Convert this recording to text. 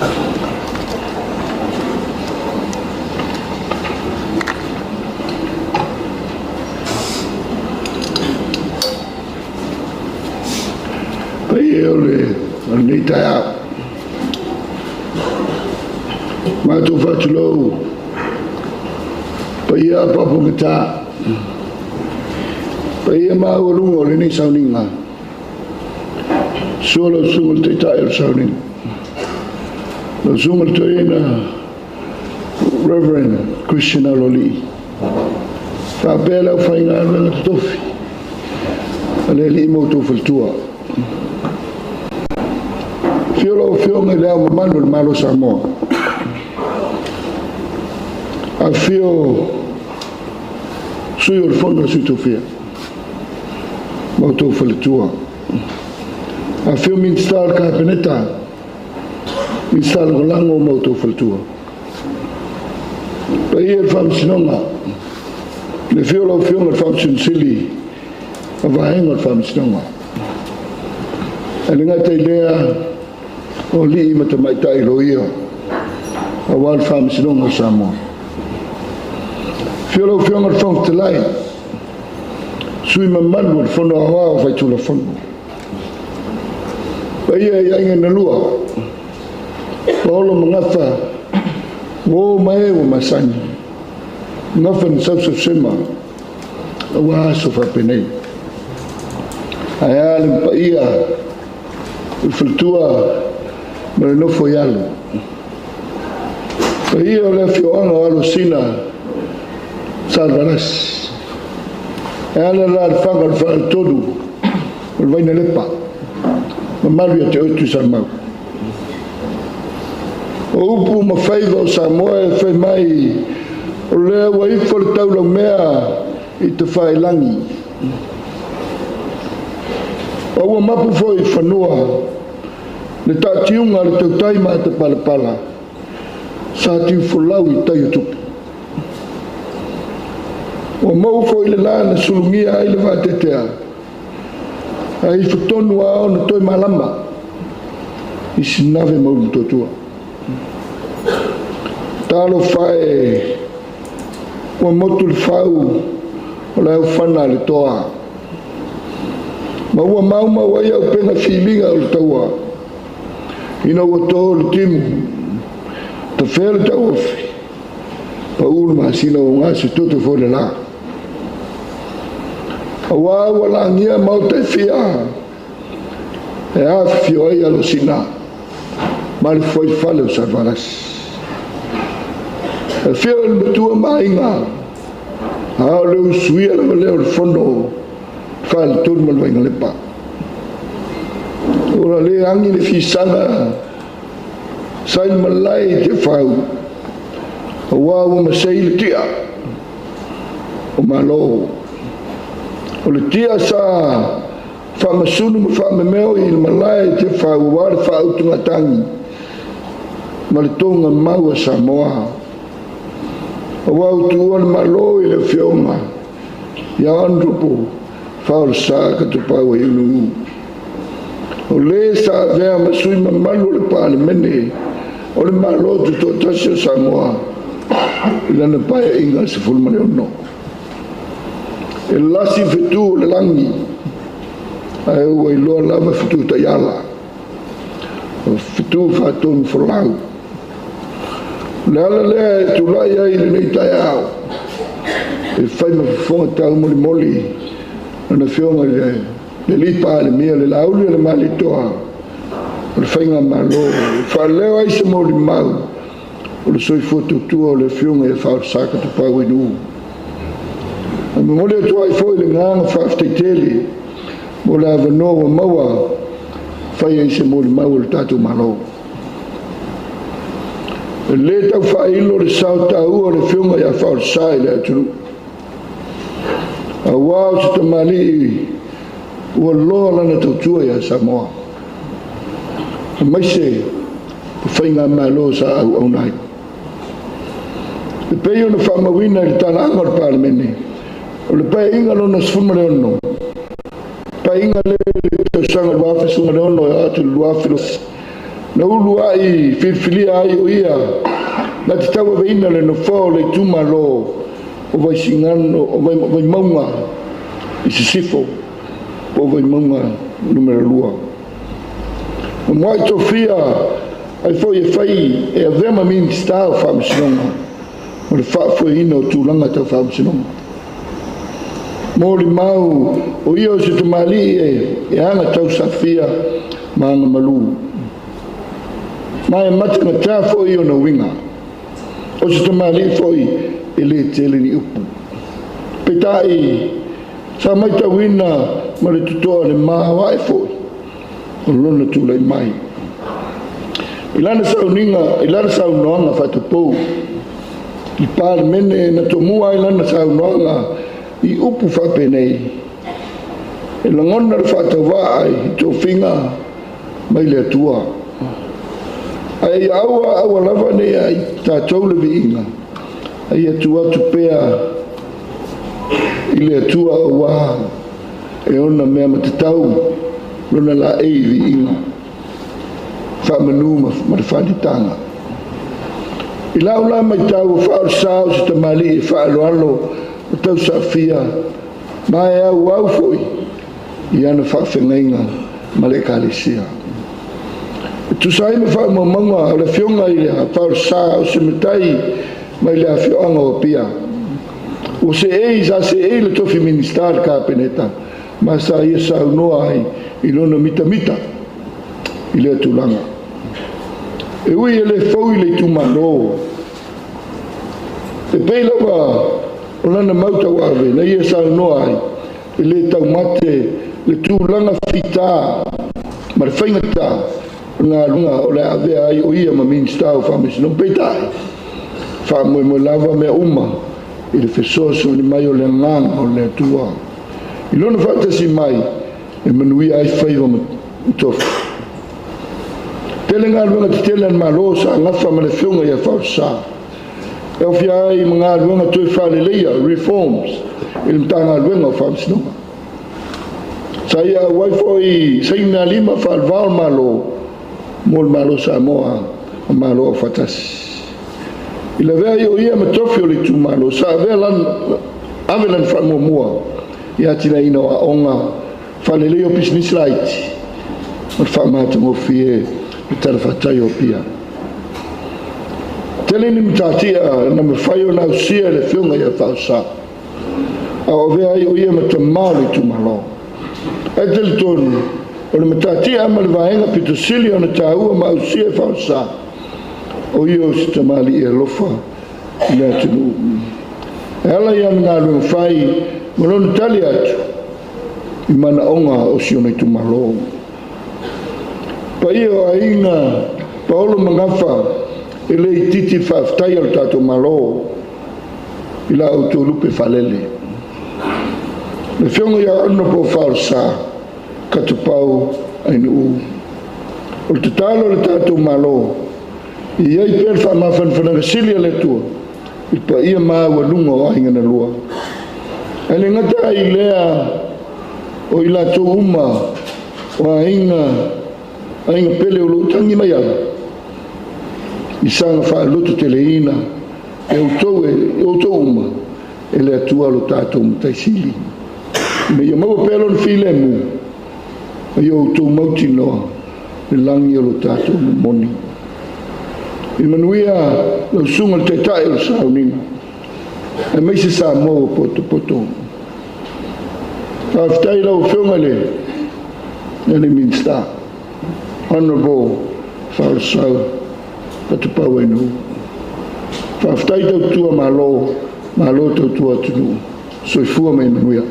Pai ole ni taia ma tu fatulo pai a papu kita pai ma ulungo le ni sauninga solo sungul te taia sauning lo sungul te ina Reverend Christian Aloli fa bela fainga na tofi ale li mo tu fultua Fio me lea mamano malo Samoa. A fio sui il fondo sui tufia. Mauto faletua. A fio mi install capeneta. Mi install golango mauto faletua. Pa ia il fam sinonga. Le fio lo fio il fam sinsili. A vaenga il fam sinonga. E lingata ilea o li mata mai tai loia a wal fam sinonga Samoa fiolo fionga fong te lai sui mamanu fono awa fai tula fono pa ia inga na lua paolo mangafa o mai o masani ngafa ni sabsa sema awa sofa penei ayal pa ia fultua ma no foi alo aí eu le fioanga alo sina salvaras ela lá fanga fal todo o vai na lepa malu te oito samau o upu ma faiva o Samoa foi mai o le wai for tau mea i te fai langi o mapu foi fanua le tatiunga le tau taima te palapala sa tiu fulau i tai utupi o mau foi le la na sulungia ai le vatetea ai futonu ao na toi malama i sinave mau totua talo fae o motu le fau o le au fana le toa ma ua mauma wai au pena filinga o le taua ina ua tō le timu ta whea le tau ofi pa uru masina o ngā se toto fo le la a wā ua la ngia mau te fia e a fio ai alo sina ma le foi fale o sarvaras e fia le matua mainga a le usuia le leo le fondo fale tonu ma le wainga lepa ora le angi le fisanga sai malai te fau wa wa masai le tia o malo o le tia sa fa masunu fa meo i malai te fau wa fa utunga tangi ma le tonga mau Samoa o wa utu on malo i le fioma ya andrupo fa o sa ka tu pa wa inu o le sa vea masui mamalu le pāle mene o le malotu tō tasi o Samoa i lana paia inga se fulmane ono e lasi fetu le langi a e ua iloa lava fetu taiala o fetu whātonu folau le ala lea e tulai ai le nei tai au e whai mafifonga tau moli moli ana whionga le lipa le mia le lauli le malitoa o le whainga malo wha leo ai se mori mau o le soi fotutua o le whiunga e whao saka tu pau inu a me mole atua i fwoi le nganga whafteiteli mo le avanoa maua whai ai se mori mau o le tatu malo le tau whailo le sao tau o le whiunga e a whao sai le aturu a wao se tamali ua loa lana tautua ia Samoa mai se whainga malo sa au nai le pei ona whamawina i tālanga o le palemene o le pai inga lona sfuma le ono pai inga le tausanga luafe sunga le ono e atu luafe na ulu ai filfilia ai o ia na te taua veina le no fo le tumalo o vai singano o vai maunga i sisifo o vai maunga numero lua o mai tofia ai foi e fai e avema min sta o famsinonga o le fa foi ino tulanga tau famsinonga moli mau o ia o se tamali e anga tau safia maanga malu mai mate na ta foi o na winga o se tamali foi ele tele ni upu petai sa mai ta wina ma le tutoa le mawa e foi o lona tula mai ilana sa uninga ilana sa unonga fatupo i par mene na tomua ilana sa unonga i upu fapenei e langona le fatawaa i to finga mai le atua ai awa lava ne ai tatou le viinga ai atua tupea i le atua o wa e ona mea matatau lona la ei viinga whamanuma ma le whanitanga i laula mai tau whaarasau se tamali e whaaloalo o tau safia mai au foi i ana whaafengainga ma le kalisia tu sai me fa mamanga le fionga i le whaarasau se metai mai le fionga o pia o se e le tofi ministar ka peneta ma sa ia sa noa ai i lona mita i le tulanga e ui ele fau i le tumalo e peila wa o lana mauta wawe na ia sa noa ai i le tau mate le tulanga fita ma le whaingata ngā runga o le avea ai o ia ma minsta o whamisi non peitai whamoe mo lava mea uma i le fesoso ni mai o le nganga o le atua i lona whatasi mai e manuia ai whaiva matofu tele ngā luenga te tele an malo sa ngafa ma le whiunga ia whausa e o fia ai ngā luenga tui whaleleia reforms i le mta ngā luenga o whamsinonga sa ia waifoi saina lima whalvao malo mo le malo sa moa o malo o whatasi i le vea i o ia matofi o le tu malo sa vea lan avelan whamomua i atina ina o onga whalelei o business light o le whamatungo fie i tarafatai o pia tele ni mtatia na mawhai o na usia le whiunga ia whausa a o vea i o ia matamau le tu malo e tele tonu o le mtatia ama le vaenga pito sili o na taua ma usia e whausa o ia o si tamali e lofa i le atinu e ala ia ngā luenga whai malonu tali atu i mana onga o si o na tu malo pa ia o aina paolo mangafa e le titi whaftai al tato malo i la autolupe falele le whiunga ia ono po whaosa katupau ainu o le tatalo le tato malo i ai per whamafan whanagasilia le tua i pa ia maa walunga o ahinga na lua e le ngata ai lea o i la tō uma o ahinga pele o lo tangi mai ala i sanga wha loto teleina e o tō uma e le atua lo tātou mtaisili me ia maua pelo na while mu e o tō mauti noa le langi o lo tātou moni i manuia lau sunga le teitai o sauninga e meise sa mo poto aftai lau whiunga le nani minsta Honorable Farsau Katupau enu Whaftai tau tua malo tau tua tunu Soifua me manuia